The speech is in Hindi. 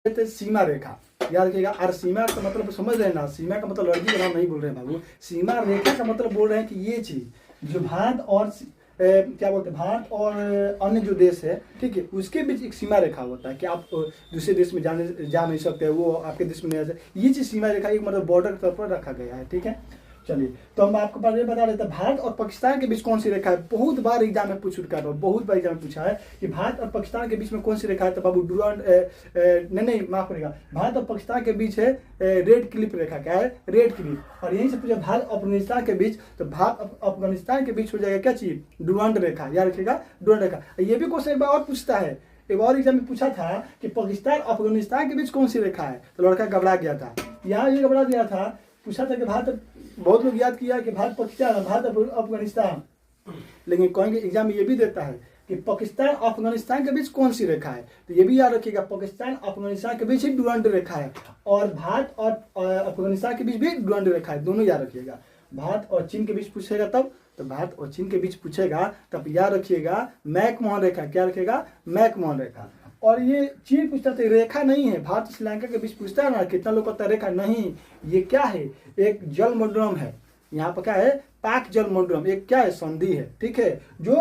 थे सीमा रेखा, याद रखिएगा। और सीमा का मतलब समझ रहे हैं ना, सीमा का मतलब लड़की का नाम नहीं बोल रहे हैं बाबू, सीमा रेखा का मतलब बोल रहे हैं कि ये चीज जो भारत और क्या बोलते हैं, भारत और अन्य जो देश है, ठीक है, उसके बीच एक सीमा रेखा होता है कि आप दूसरे देश में जा नहीं सकते, वो आपके देश में नहीं आ सकते। ये चीज सीमा रेखा एक मतलब बॉर्डर के तौर पर रखा गया है, ठीक है। चलिए, तो हम आपको पहले बता देते हैं भारत और पाकिस्तान के बीच कौन सी रेखा है। बहुत बार एग्जाम में पूछ चुका है, बहुत बार एग्जाम में पूछा है कि भारत और पाकिस्तान के बीच में कौन सी रेखा है। तो बाबू नहीं माफ करेगा, भारत और पाकिस्तान के बीच है रेड क्लिप रेखा। क्या है? Red clip. और यहीं से पूछा भारत और अफगानिस्तान के बीच, तो भारत अफगानिस्तान के बीच हो जाएगा क्या चीज? डुरांड रेखा, याद रखिएगा, डुरांड रेखा। ये भी क्वेश्चन एक बार और पूछता है, एक और एग्जाम में पूछा था कि पाकिस्तान और अफगानिस्तान के बीच कौन सी रेखा है, तो लड़का घबरा गया था। यहाँ ये घबरा गया था, पूछा था कि भारत, बहुत लोग याद किया कि भारत पाकिस्तान, भारत अफगानिस्तान, लेकिन कहेंगे एग्जाम में ये भी देता है कि पाकिस्तान और अफगानिस्तान के बीच कौन सी रेखा है। तो ये भी याद रखिएगा, पाकिस्तान अफगानिस्तान के बीच ही डुरांड रेखा है, और भारत और अफगानिस्तान के बीच भी डुरांड रेखा है, दोनों याद रखिएगा। भारत और चीन के बीच पूछेगा तब, तो भारत और चीन के बीच पूछेगा तब याद रखिएगा मैकमोहन रेखा। क्या रखिएगा? मैकमोहन रेखा। और ये चीन पूछता था, रेखा नहीं है। भारत श्रीलंका के बीच पूछता है ना, कितना लोग कहता है रेखा नहीं, ये क्या है? एक जल मंडलम है। यहाँ पर क्या है? पाक जल मंडलम, एक क्या है? संधि है, ठीक है, जो